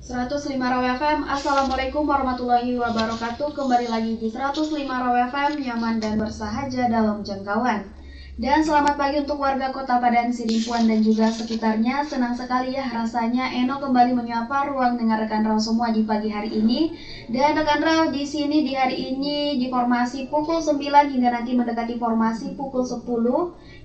105 Raw FM. Assalamualaikum warahmatullahi wabarakatuh. Kembali lagi di 105 Raw FM, nyaman dan bersahaja dalam jangkauan. Dan selamat pagi untuk warga Kota Padang, Sidimpuan dan juga sekitarnya. Senang sekali ya rasanya Eno kembali menyapa ruang dengar rekan Raw semua di pagi hari ini. Dan rekan Raw di sini di hari ini di formasi pukul 9 hingga nanti mendekati formasi pukul 10.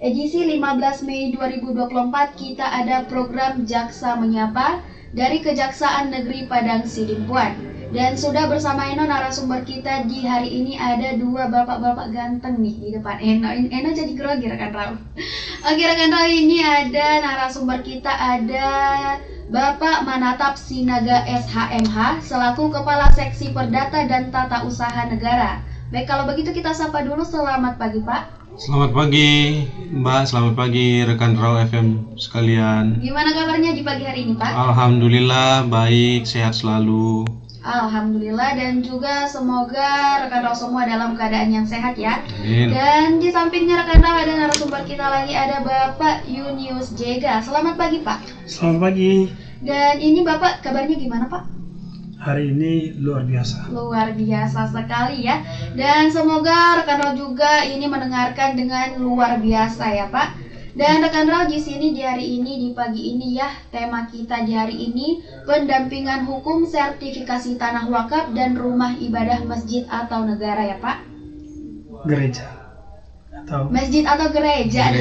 Edisi 15 Mei 2024 kita ada program Jaksa Menyapa dari Kejaksaan Negeri Padang Sidimpuan. Dan sudah bersama Eno narasumber kita di hari ini ada dua bapak-bapak ganteng nih di depan Eno. Eno jadi grogi rekan Raw. Oke rekan Raw, ini ada narasumber kita, ada Bapak Manatap Sinaga SHMH selaku Kepala Seksi Perdata dan Tata Usaha Negara. Baik, kalau begitu kita sapa dulu. Selamat pagi Pak. Selamat pagi Mbak, selamat pagi rekan Raw FM sekalian. Gimana kabarnya di pagi hari ini Pak? Alhamdulillah baik, sehat selalu. Alhamdulillah, dan juga semoga rekan Raw semua dalam keadaan yang sehat ya. Amin. Dan di sampingnya rekan Raw ada narasumber kita lagi, ada Bapak Yunius Jega. Selamat pagi Pak. Selamat pagi. Dan ini Bapak kabarnya gimana Pak? Hari ini luar biasa. Luar biasa sekali ya. Dan semoga rekan Raw juga ini mendengarkan dengan luar biasa ya Pak. Dan rekan Raw di sini di hari ini, di pagi ini ya, tema kita di hari ini pendampingan hukum sertifikasi tanah wakaf dan rumah ibadah masjid atau negara ya Pak. Gereja atau Masjid atau gereja.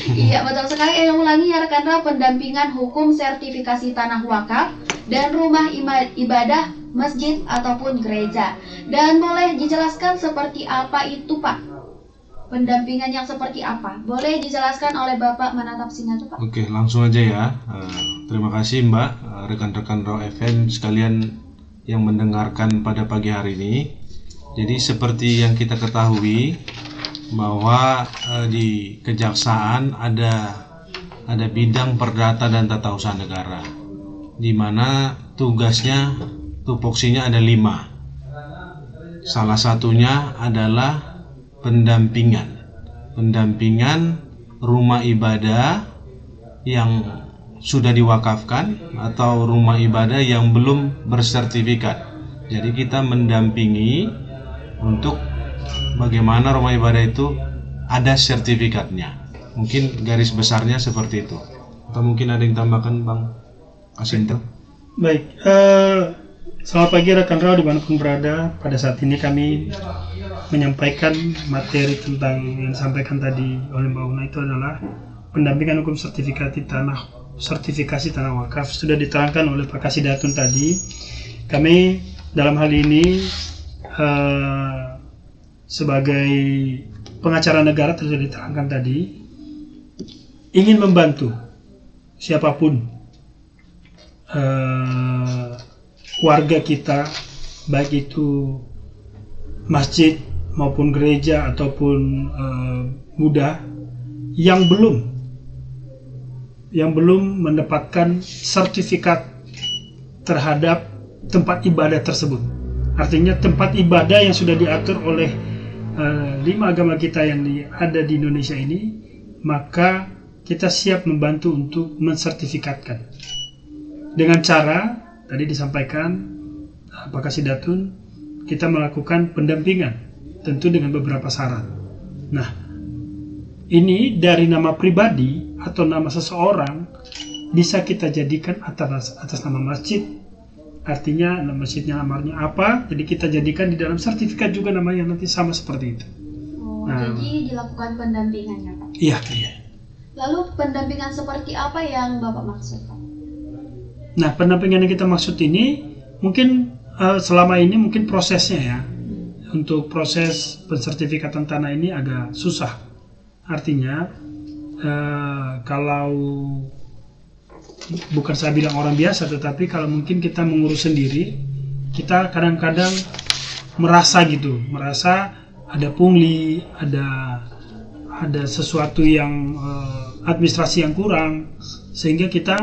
Iya betul sekali. Yang ulangi ya rekan Raw, pendampingan hukum sertifikasi tanah wakaf dan rumah ibadah masjid ataupun gereja. Dan boleh dijelaskan seperti apa itu Pak? Pendampingan yang seperti apa? Boleh dijelaskan oleh Bapak Manatap Sinaga Pak? Oke, langsung aja ya. Terima kasih Mbak, rekan-rekan Raw FM sekalian yang mendengarkan pada pagi hari ini. Jadi seperti yang kita ketahui bahwa di kejaksaan ada bidang perdata dan tata usaha negara, di mana tugasnya, tupoksinya ada 5. Salah satunya adalah pendampingan rumah ibadah yang sudah diwakafkan atau rumah ibadah yang belum bersertifikat. Jadi kita mendampingi untuk bagaimana rumah ibadah itu ada sertifikatnya. Mungkin garis besarnya seperti itu. Atau mungkin ada yang tambahkan Bang Kasinto? baik. Selamat pagi rekan Raw dimanapun berada. Pada saat ini kami menyampaikan materi tentang yang disampaikan tadi oleh Mbak Una, itu adalah pendampingan hukum sertifikasi tanah wakaf. Sudah diterangkan oleh Pak Kasidatun tadi. Kami dalam hal ini sebagai pengacara negara, sudah diterangkan tadi, ingin membantu siapapun warga kita, baik itu masjid maupun gereja ataupun muda yang belum mendapatkan sertifikat terhadap tempat ibadah tersebut. Artinya tempat ibadah yang sudah diatur oleh 5 agama kita yang ada di Indonesia ini, maka kita siap membantu untuk mensertifikatkan dengan cara tadi disampaikan Pak Kasidatun, kita melakukan pendampingan tentu dengan beberapa syarat. Nah, ini dari nama pribadi atau nama seseorang bisa kita jadikan atas nama masjid. Artinya nama masjidnya amarnya apa, jadi kita jadikan di dalam sertifikat juga namanya nanti sama seperti itu. Jadi dilakukan pendampingannya Pak? Iya. Lalu pendampingan seperti apa yang Bapak maksud Pak? Nah, pendampingan yang kita maksud ini mungkin selama ini mungkin prosesnya ya, untuk proses pensertifikatan tanah ini agak susah. Artinya kalau bukan saya bilang orang biasa, tetapi kalau mungkin kita mengurus sendiri, kita kadang-kadang merasa ada pungli, ada sesuatu yang administrasi yang kurang, sehingga kita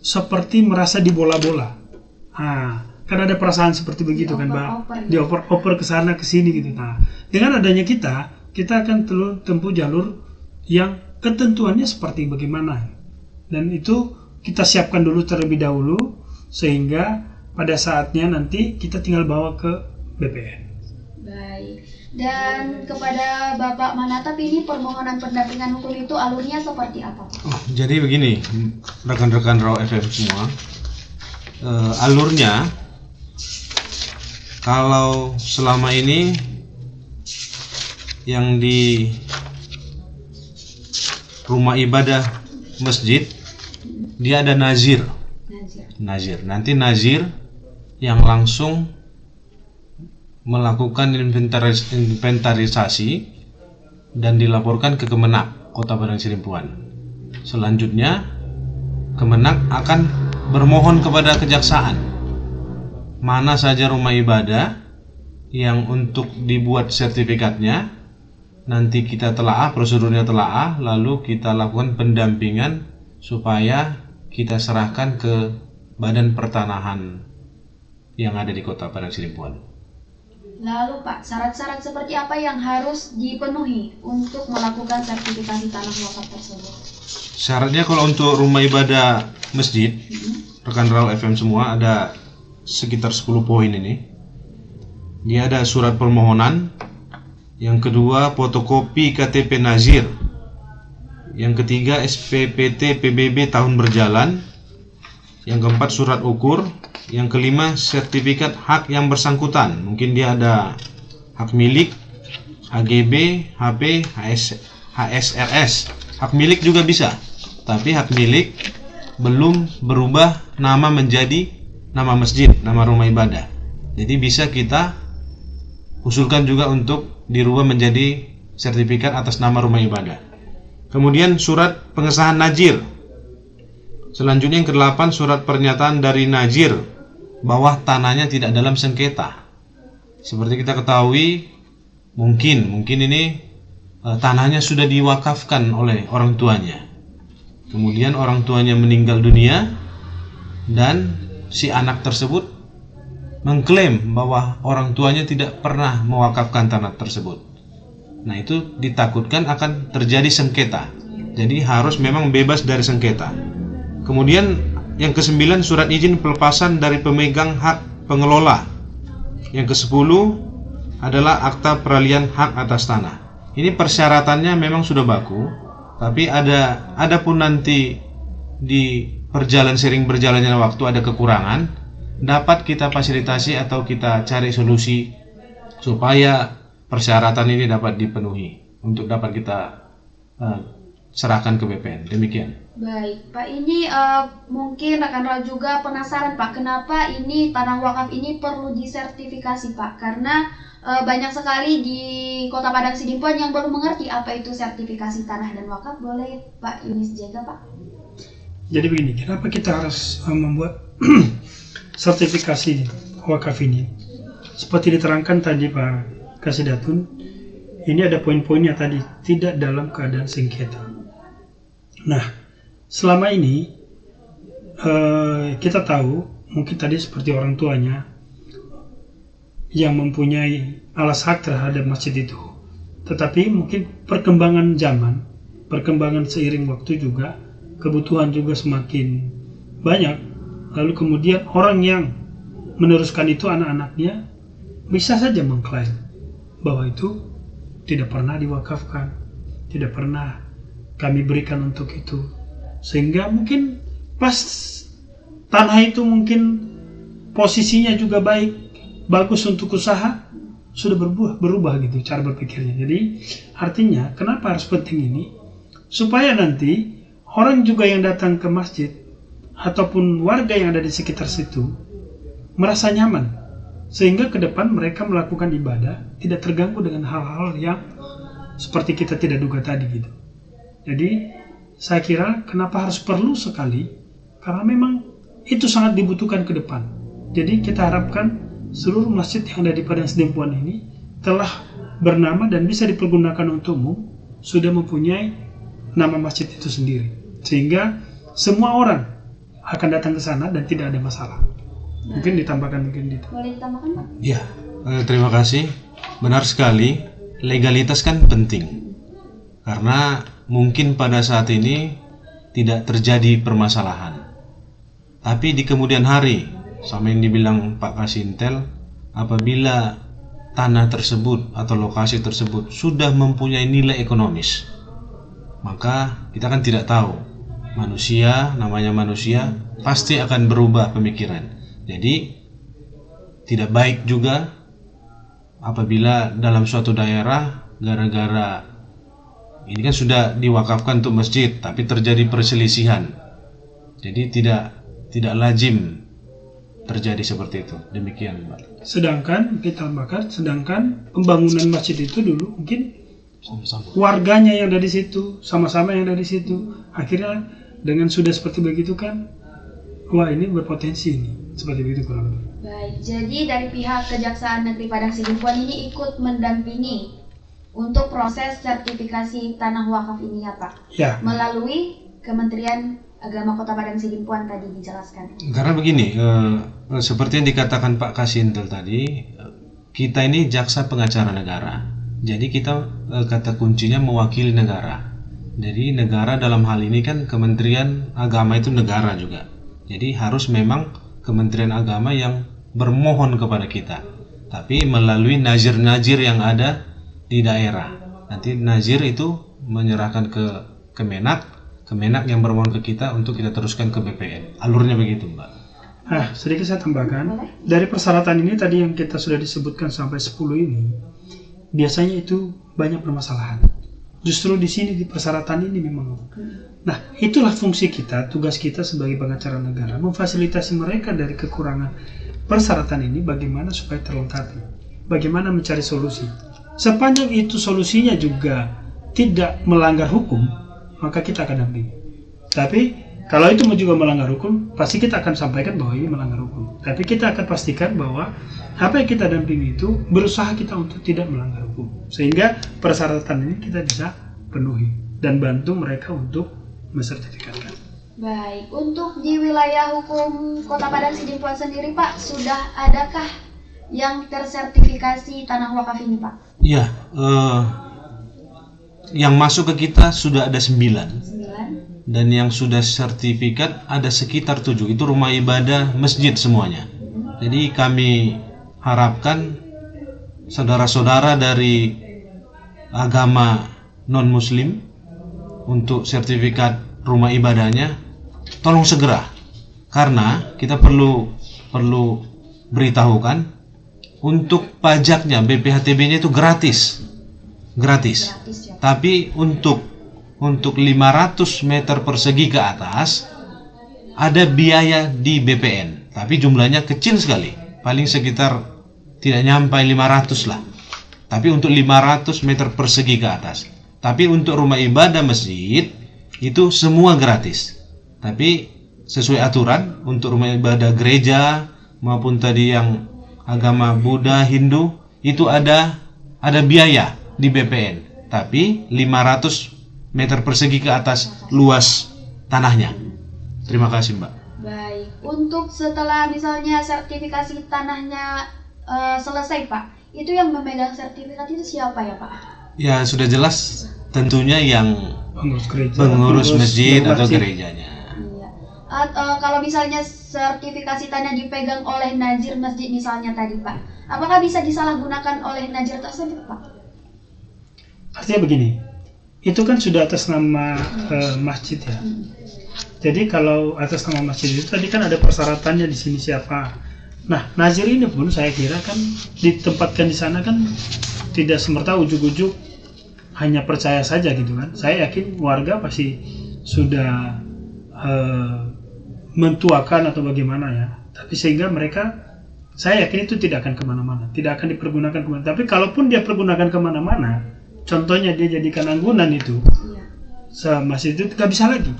seperti merasa dibola-bola. Kan ada perasaan seperti begitu kan Mbak, dioper ke sana ke sini gitu. Nah, dengan adanya kita akan tempuh jalur yang ketentuannya seperti bagaimana, dan itu kita siapkan dulu terlebih dahulu sehingga pada saatnya nanti kita tinggal bawa ke BPN. Baik. Dan kepada Bapak Manatap ini permohonan pendampingan hukum itu alurnya seperti apa? Jadi begini, rekan-rekan Raw FM semua, alurnya kalau selama ini yang di rumah ibadah masjid dia ada nazir. Nanti nazir yang langsung melakukan inventarisasi dan dilaporkan ke Kemenak Kota Padang Sidempuan. Selanjutnya Kemenak akan bermohon kepada kejaksaan mana saja rumah ibadah yang untuk dibuat sertifikatnya. Nanti kita telaah, prosedurnya telaah, lalu kita lakukan pendampingan supaya kita serahkan ke Badan Pertanahan yang ada di Kota Padang Sidempuan. Lalu Pak, syarat-syarat seperti apa yang harus dipenuhi untuk melakukan sertifikasi tanah wakaf tersebut? Syaratnya kalau untuk rumah ibadah masjid, rekan Raw FM semua ada sekitar 10 poin ini. Dia ada surat permohonan, yang kedua fotokopi KTP Nazir, yang ketiga SPPT PBB tahun berjalan, yang keempat surat ukur, yang kelima sertifikat hak yang bersangkutan. Mungkin dia ada hak milik, HGB, HP, HSRS. Hak milik juga bisa, tapi hak milik belum berubah nama menjadi nama masjid, nama rumah ibadah. Jadi bisa kita usulkan juga untuk dirubah menjadi sertifikat atas nama rumah ibadah. Kemudian surat pengesahan nazir. Selanjutnya yang ke-8 surat pernyataan dari nazir bahwa tanahnya tidak dalam sengketa. Seperti kita ketahui, mungkin ini tanahnya sudah diwakafkan oleh orang tuanya. Kemudian orang tuanya meninggal dunia dan si anak tersebut mengklaim bahwa orang tuanya tidak pernah mewakafkan tanah tersebut. Nah, itu ditakutkan akan terjadi sengketa. Jadi harus memang bebas dari sengketa. Kemudian yang ke-9 surat izin pelepasan dari pemegang hak pengelola. Yang ke-10 adalah akta peralihan hak atas tanah. Ini persyaratannya memang sudah baku, tapi ada pun nanti di sering berjalannya waktu ada kekurangan, dapat kita fasilitasi atau kita cari solusi supaya persyaratan ini dapat dipenuhi untuk dapat kita serahkan ke BPN. Demikian. Baik, Pak, ini mungkin rekan-rekan juga penasaran, Pak, kenapa ini tanah wakaf ini perlu disertifikasi, Pak? Karena banyak sekali di Kota Padang Sidempuan yang belum mengerti apa itu sertifikasi tanah dan wakaf. Boleh Pak Yunis jaga, Pak? Jadi begini, kenapa kita harus membuat sertifikasi wakaf ini? Seperti diterangkan tadi Pak Kasidatun, ini ada poin-poinnya tadi, tidak dalam keadaan sengketa. Nah, selama ini kita tahu, mungkin tadi seperti orang tuanya yang mempunyai alas hak terhadap masjid itu. Tetapi mungkin perkembangan zaman, perkembangan seiring waktu juga, kebutuhan juga semakin banyak. Lalu kemudian orang yang meneruskan itu, anak-anaknya, bisa saja mengklaim bahwa itu tidak pernah diwakafkan, tidak pernah kami berikan untuk itu. Sehingga mungkin pas tanah itu mungkin posisinya juga baik, bagus untuk usaha, sudah berubah gitu cara berpikirnya. Jadi artinya kenapa harus penting ini? Supaya nanti orang juga yang datang ke masjid ataupun warga yang ada di sekitar situ merasa nyaman, sehingga ke depan mereka melakukan ibadah tidak terganggu dengan hal-hal yang seperti kita tidak duga tadi gitu. Jadi saya kira kenapa harus perlu sekali, karena memang itu sangat dibutuhkan ke depan. Jadi kita harapkan seluruh masjid yang ada di Padang Sidempuan ini telah bernama dan bisa dipergunakan untuk umum, sudah mempunyai nama masjid itu sendiri, sehingga semua orang akan datang ke sana dan tidak ada masalah. Mungkin ditambahkan mungkin itu. Boleh ditambahkan, Pak? Ya, terima kasih. Benar sekali, legalitas kan penting. Karena mungkin pada saat ini tidak terjadi permasalahan. Tapi di kemudian hari, sama yang dibilang Pak Kasintel, apabila tanah tersebut atau lokasi tersebut sudah mempunyai nilai ekonomis, maka kita kan tidak tahu. Manusia, namanya manusia, pasti akan berubah pemikiran. Jadi tidak baik juga apabila dalam suatu daerah gara-gara ini kan sudah diwakafkan untuk masjid, tapi terjadi perselisihan. Jadi tidak lazim terjadi seperti itu. Demikian, Pak. Sedangkan kita tambahkan, sedangkan pembangunan masjid itu dulu mungkin Sama-sama. warganya yang dari situ, sama-sama yang dari situ. Akhirnya dengan sudah seperti begitu kan, wah ini berpotensi ini. Seperti itu kurang lebih. Baik, jadi dari pihak Kejaksaan Negeri Padang Sidimpuan ini ikut mendampingi untuk proses sertifikasi tanah wakaf ini ya Pak? Ya. Melalui Kementerian Agama Kota Padang Sidimpuan tadi dijelaskan. Karena begini, seperti yang dikatakan Pak Kasintel tadi, kita ini jaksa pengacara negara. Jadi kita kata kuncinya mewakili negara. Jadi negara dalam hal ini kan Kementerian Agama itu negara juga. Jadi harus memang Kementerian Agama yang bermohon kepada kita. Tapi melalui nazir-nazir yang ada di daerah. Nanti nazir itu menyerahkan ke Kemenak yang bermohon ke kita untuk kita teruskan ke BPN. Alurnya begitu, Mbak. Nah, sedikit saya tambahkan. Dari persyaratan ini tadi yang kita sudah disebutkan sampai 10 ini, biasanya itu banyak permasalahan. Justru di sini di persyaratan ini memang. Nah, itulah fungsi kita, tugas kita sebagai pengacara negara, memfasilitasi mereka dari kekurangan persyaratan ini bagaimana supaya terlengkapi. Bagaimana mencari solusi. Sepanjang itu solusinya juga tidak melanggar hukum, maka kita akan dampingi. Tapi kalau itu juga melanggar hukum, pasti kita akan sampaikan bahwa ini melanggar hukum. Tapi kita akan pastikan bahwa apa yang kita dampingi itu berusaha kita untuk tidak melanggar hukum. Sehingga persyaratan ini kita bisa penuhi dan bantu mereka untuk mensertifikatkan. Baik, untuk di wilayah hukum Kota Padang Sidimpuan sendiri Pak, sudah adakah yang tersertifikasi tanah wakaf ini Pak? Iya, yang masuk ke kita sudah ada 9. 9. Dan yang sudah sertifikat ada sekitar 7. Itu rumah ibadah masjid semuanya. Jadi kami harapkan saudara-saudara dari agama non-muslim untuk sertifikat rumah ibadahnya tolong segera, karena kita perlu beritahukan untuk pajaknya BPHTB-nya itu gratis Ya. tapi untuk 500 meter persegi ke atas ada biaya di BPN, tapi jumlahnya kecil sekali, paling sekitar tidak nyampai 500 lah. Tapi untuk 500 meter persegi ke atas. Tapi untuk rumah ibadah masjid itu semua gratis. Tapi sesuai aturan untuk rumah ibadah gereja maupun tadi yang agama Buddha, Hindu itu ada biaya di BPN. Tapi 500 meter persegi ke atas luas tanahnya. Terima kasih, Mbak. Baik, untuk setelah misalnya sertifikasi tanahnya selesai Pak, itu yang memegang sertifikat itu siapa ya Pak? Ya sudah jelas tentunya yang Pengurus masjid atau masjid. gerejanya. Iya. Kalau misalnya sertifikasi tanah dipegang oleh nazir masjid misalnya tadi Pak, apakah bisa disalahgunakan oleh nazir tersebut Pak? Artinya begini, itu kan sudah atas nama masjid ya. Jadi kalau atas nama masjid itu tadi kan ada persyaratannya di sini siapa. Nah, nazir ini pun saya kira kan ditempatkan di sana kan tidak semerta ujuk-ujuk hanya percaya saja gitu kan. Saya yakin warga pasti sudah mentuakan atau bagaimana ya. Tapi sehingga mereka, saya yakin itu tidak akan kemana-mana, tidak akan dipergunakan kemana. Tapi kalaupun dia pergunakan kemana-mana, contohnya dia jadikan anggunan itu, masjid itu nggak bisa lagi,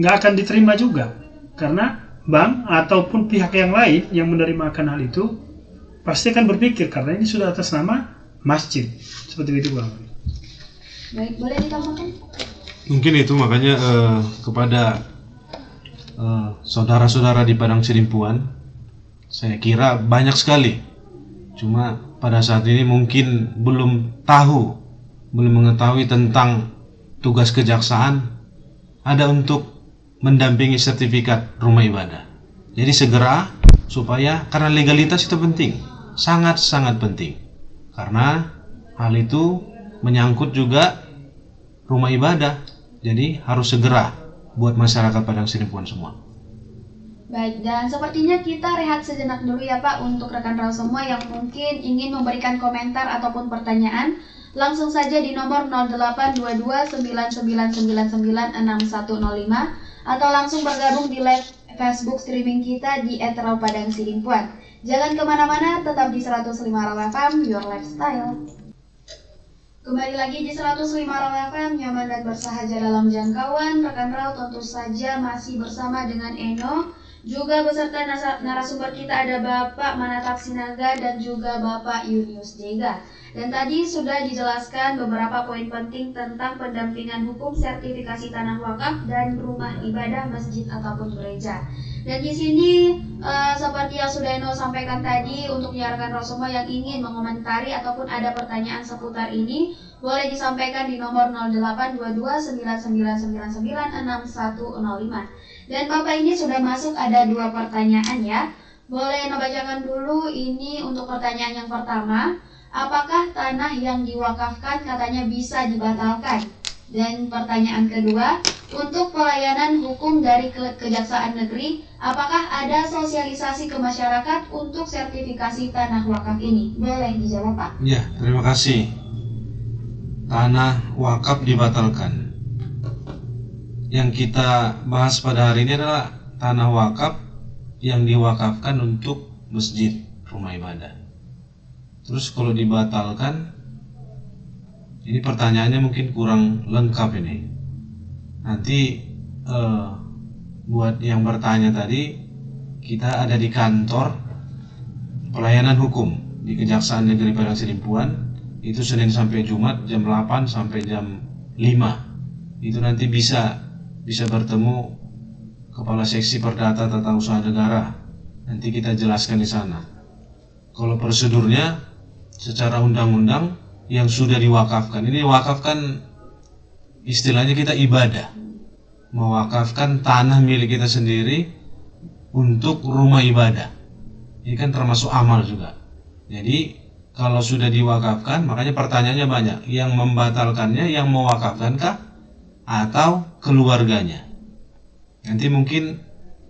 nggak akan diterima juga, karena bank ataupun pihak yang lain yang menerima akan hal itu pasti akan berpikir karena ini sudah atas nama masjid, seperti itu Bang. Baik, boleh ditambahkan? Mungkin itu makanya kepada saudara-saudara di Padang Sidimpuan, saya kira banyak sekali. Cuma pada saat ini mungkin belum mengetahui tentang tugas kejaksaan ada untuk mendampingi sertifikat rumah ibadah. Jadi segera, supaya karena legalitas itu penting, sangat-sangat penting. Karena hal itu menyangkut juga rumah ibadah. Jadi harus segera buat masyarakat Padang Sidimpuan semua. Baik, dan sepertinya kita rehat sejenak dulu ya Pak untuk rekan Rau semua yang mungkin ingin memberikan komentar ataupun pertanyaan. Langsung saja di nomor 082299996105 atau langsung bergabung di live Facebook streaming kita di @raupadangsidimpuan. Jangan kemana-mana, tetap di 105 Rau FM, Your Lifestyle. Kembali lagi di 105 Rau FM, nyaman dan bersahaja dalam jangkauan. Rekan Rau tentu saja masih bersama dengan Eno. Juga beserta narasumber kita ada Bapak Manatap Sinaga dan juga Bapak Yunius Dega. Dan tadi sudah dijelaskan beberapa poin penting tentang pendampingan hukum sertifikasi tanah wakaf dan rumah ibadah masjid ataupun gereja. Dan di sini seperti yang sudah Eno sampaikan tadi, untuk rekan Rau semua yang ingin mengomentari ataupun ada pertanyaan seputar ini, boleh disampaikan di nomor 082299996105. Dan Bapak ini sudah masuk, ada 2 pertanyaan ya. Boleh Eno bacakan dulu ini untuk pertanyaan yang pertama. Apakah tanah yang diwakafkan katanya bisa dibatalkan? Dan pertanyaan kedua, untuk pelayanan hukum dari Kejaksaan Negeri, apakah ada sosialisasi ke masyarakat untuk sertifikasi tanah wakaf ini? Boleh dijawab Pak. Ya, terima kasih. Tanah wakaf dibatalkan. Yang kita bahas pada hari ini adalah tanah wakaf yang diwakafkan untuk masjid, rumah ibadah. Terus kalau dibatalkan, ini pertanyaannya mungkin kurang lengkap ini. Nanti buat yang bertanya tadi, kita ada di kantor pelayanan hukum di Kejaksaan Negeri Padang Sidimpuan. Itu Senin sampai Jumat jam 8 sampai jam 5. Itu nanti bisa bertemu Kepala Seksi Perdata Tata Usaha Negara. Nanti kita jelaskan di sana. Kalau prosedurnya secara undang-undang yang sudah diwakafkan. Ini diwakafkan, istilahnya kita ibadah. Mewakafkan tanah milik kita sendiri untuk rumah ibadah. Ini kan termasuk amal juga. Jadi kalau sudah diwakafkan, makanya pertanyaannya banyak. Yang membatalkannya yang mewakafkankah atau keluarganya? Nanti mungkin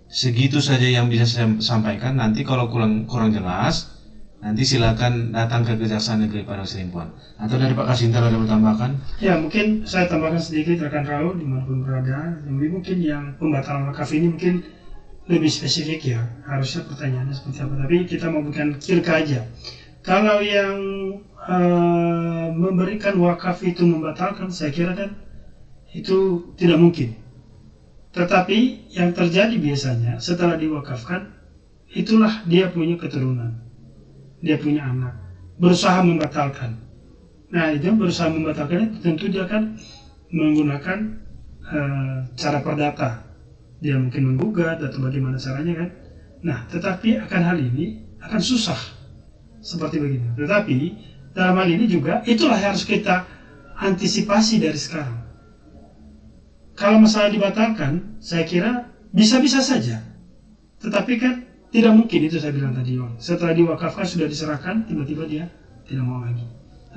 segitu saja yang bisa saya sampaikan. Nanti kalau kurang jelas, nanti silakan datang ke Kejaksaan Negeri Padang Sidimpuan. Atau dari Pak Kasintar ada bertambahkan? Ya, mungkin saya tambahkan sedikit rekan Rau dimanapun berada. Mungkin yang pembatalan wakaf ini mungkin lebih spesifik ya. Harusnya pertanyaannya seperti apa. Tapi kita memberikan kirka aja. Kalau yang memberikan wakaf itu membatalkan, saya kira kan itu tidak mungkin. Tetapi yang terjadi biasanya setelah diwakafkan, itulah dia punya keturunan. Dia punya anak, berusaha membatalkan. Nah, itu berusaha membatalkan itu tentu dia akan menggunakan cara perdata. Dia mungkin menggugat atau bagaimana caranya kan. Nah, tetapi akan hal ini akan susah seperti begini. Tetapi dalam hal ini juga itulah yang harus kita antisipasi dari sekarang. Kalau masalah dibatalkan, saya kira bisa-bisa saja. Tetapi kan tidak mungkin, itu saya bilang tadi. Setelah diwakafkan sudah diserahkan, tiba-tiba dia tidak mau lagi.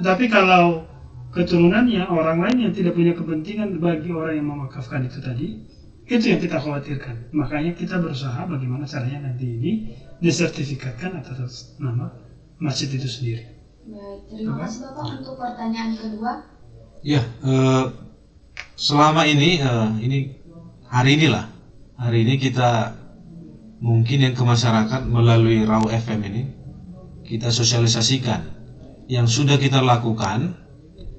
Tetapi kalau keturunannya orang lain yang tidak punya kepentingan bagi orang yang mewakafkan itu tadi, itu yang kita khawatirkan. Makanya kita berusaha bagaimana caranya nanti ini disertifikatkan atas nama masjid itu sendiri. Baik, terima kasih Bapak untuk pertanyaan kedua. Ya, selama ini hari ini kita mungkin yang ke masyarakat melalui Rau FM ini kita sosialisasikan. Yang sudah kita lakukan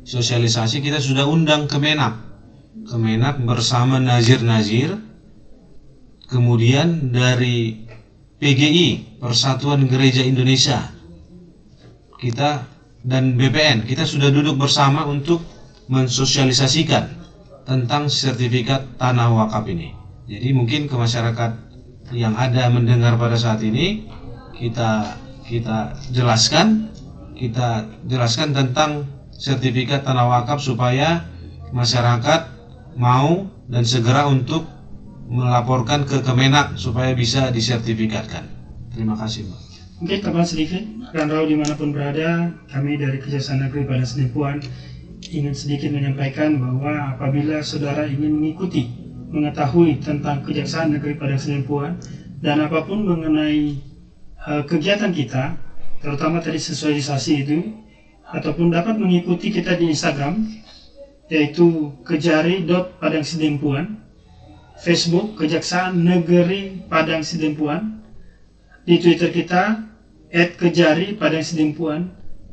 sosialisasi, kita sudah undang Kemenak bersama Nazir, kemudian dari PGI, Persatuan Gereja Indonesia, kita dan BPN, kita sudah duduk bersama untuk mensosialisasikan tentang sertifikat tanah wakaf ini. Jadi mungkin ke masyarakat yang ada mendengar pada saat ini, kita jelaskan tentang sertifikat tanah wakaf supaya masyarakat mau dan segera untuk melaporkan ke Kemenak supaya bisa disertifikatkan. Terima kasih, Mbak. Mungkin tambahan sedikit, rekan Rau dimanapun berada, kami dari Kejaksaan Negeri Padang Sidempuan ingin sedikit menyampaikan bahwa apabila saudara ingin mengikuti, mengetahui tentang Kejaksaan Negeri Padang Sidempuan dan apapun mengenai kegiatan kita, terutama tadi sosialisasi itu, ataupun dapat mengikuti kita di Instagram, yaitu kejari.padangsidempuan, Facebook Kejaksaan Negeri Padang Sidempuan, di Twitter kita @kejari_padangsidempuan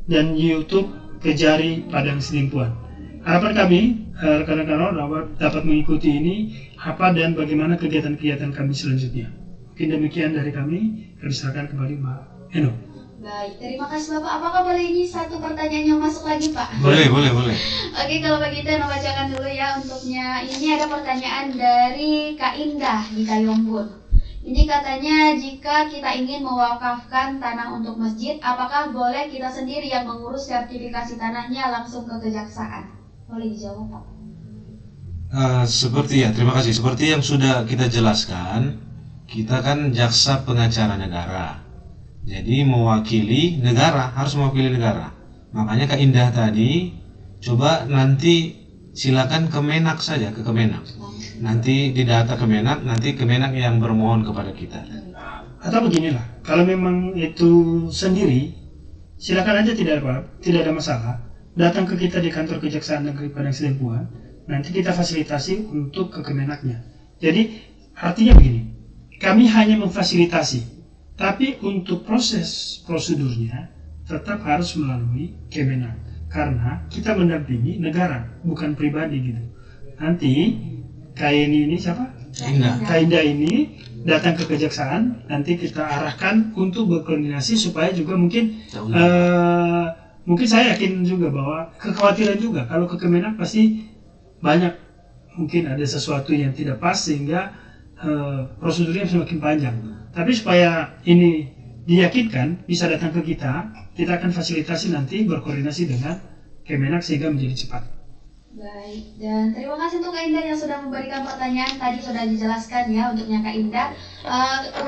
dan YouTube Kejari Padang Sidempuan. Harapan kami rekan-rekan dapat mengikuti ini apa dan bagaimana kegiatan-kegiatan kami selanjutnya. Mungkin demikian dari kami serahkan kembali Mbak Eno. Baik, terima kasih Bapak. Apakah boleh ini satu pertanyaan yang masuk lagi Pak? Boleh. Oke, kalau begitu Eno bacakan dulu ya untuknya. Ini ada pertanyaan dari Kak Indah di Kayongbun. Ini katanya, jika kita ingin mewakafkan tanah untuk masjid, apakah boleh kita sendiri yang mengurus sertifikasi tanahnya langsung ke kejaksaan? Boleh dijawab Pak? Terima kasih. Seperti yang sudah kita jelaskan, kita kan jaksa pengacara negara. Jadi mewakili negara, harus mewakili negara. Makanya Kak Indah tadi, coba nanti silakan Kemenak saja, ke Kemenak. Nanti di data Kemenak, nanti Kemenak yang bermohon kepada kita. Atau beginilah, kalau memang itu sendiri, silakan aja, tidak ada masalah. Datang ke kita di kantor Kejaksaan Negeri Padang Sidempuan, nanti kita fasilitasi untuk ke Kemenaknya. Jadi artinya begini, kami hanya memfasilitasi, tapi untuk proses prosedurnya tetap harus melalui Kemenak, karena kita mendampingi negara, bukan pribadi gitu. Nanti Kak Indah ini datang ke kejaksaan, nanti kita arahkan untuk berkoordinasi supaya juga mungkin saya yakin juga bahwa kekhawatiran juga kalau ke Kemenak pasti banyak mungkin ada sesuatu yang tidak pas sehingga prosedurnya semakin panjang. Tapi supaya ini diyakinkan bisa datang ke kita akan fasilitasi nanti berkoordinasi dengan Kemenak sehingga menjadi cepat. Baik, dan terima kasih untuk Kak Indah yang sudah memberikan pertanyaan. Tadi sudah dijelaskan ya untuknya Kak Indah.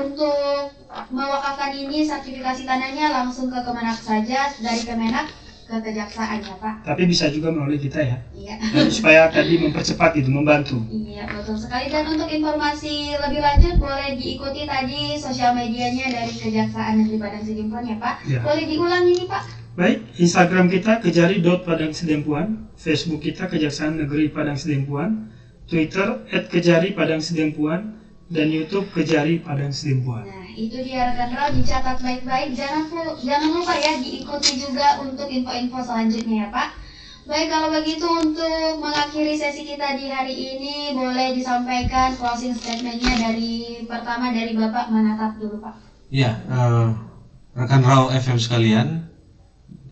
Untuk mewakafkan ini sertifikasi tanahnya langsung ke Kemenak saja, dari Kemenak ke kejaksaan ya Pak. Tapi bisa juga melalui kita ya. Iya. Dan supaya tadi mempercepat itu, membantu. Iya, betul sekali. Dan untuk informasi lebih lanjut boleh diikuti tadi sosial medianya dari Kejaksaan Negeri Padang Sidempuan ya Pak. Ya. Boleh diulang ini Pak? Baik, Instagram kita kejari.padangsidempuan, Facebook kita Kejaksaan Negeri Padang Sidempuan, Twitter @kejari_padangsidempuan, dan YouTube Kejari Padang Sidempuan. Nah, itu dia rekan Rau, dicatat baik-baik. Jangan lupa ya diikuti juga untuk info-info selanjutnya ya Pak. Baik, kalau begitu untuk mengakhiri sesi kita di hari ini boleh disampaikan closing statementnya dari Bapak Manatap dulu Pak. Ya, rekan Rau FM sekalian,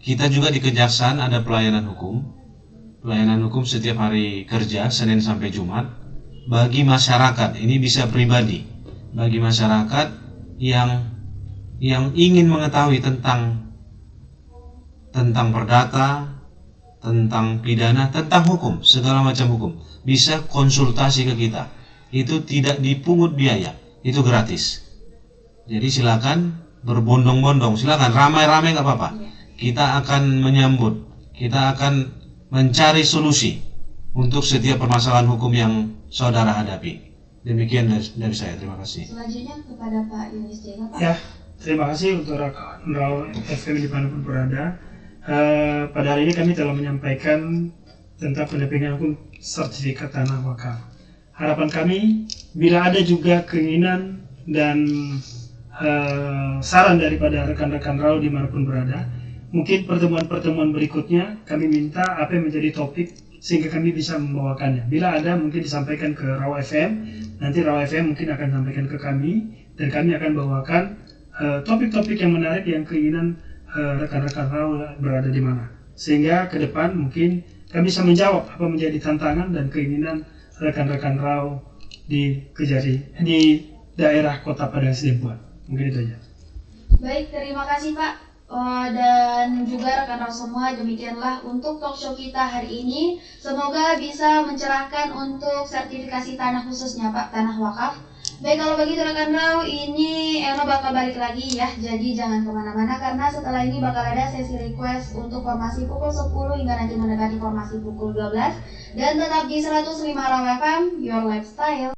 kita juga di Kejaksaan ada pelayanan hukum. Pelayanan hukum setiap hari kerja, Senin sampai Jumat. Bagi masyarakat, ini bisa pribadi. Bagi masyarakat yang ingin mengetahui tentang perdata, tentang pidana, tentang hukum, segala macam hukum, bisa konsultasi ke kita. Itu tidak dipungut biaya, itu gratis. Jadi silakan berbondong-bondong, silakan ramai-ramai nggak apa-apa. Kita akan menyambut, kita akan mencari solusi untuk setiap permasalahan hukum yang saudara hadapi. Demikian dari saya, terima kasih. Selanjutnya kepada Pak Yunis Jega Pak. Ya, terima kasih untuk rekan Rau FM dimanapun berada. Pada hari ini kami telah menyampaikan tentang pendampingan hukum sertifikat tanah wakaf. Harapan kami, bila ada juga keinginan dan saran daripada rekan-rekan Rau dimanapun berada, mungkin pertemuan-pertemuan berikutnya kami minta apa yang menjadi topik sehingga kami bisa membawakannya. Bila ada mungkin disampaikan ke Rau FM, nanti Rau FM mungkin akan sampaikan ke kami dan kami akan bawakan topik-topik yang menarik yang keinginan rekan-rekan Rau berada di mana. Sehingga ke depan mungkin kami bisa menjawab apa menjadi tantangan dan keinginan rekan-rekan Rau di daerah Kota Padang Sidempuan. Mungkin itu aja. Baik, terima kasih Pak Dan juga rekan-rekan semua, demikianlah untuk talk show kita hari ini. Semoga bisa mencerahkan untuk sertifikasi tanah khususnya Pak, tanah wakaf. Baik, kalau begitu rekan-rekan, ini Eno bakal balik lagi ya. Jadi jangan kemana-mana karena setelah ini bakal ada sesi request untuk formasi pukul 10 hingga nanti mendekati formasi pukul 12. Dan tetap di 105 Raw FM, Your Lifestyle.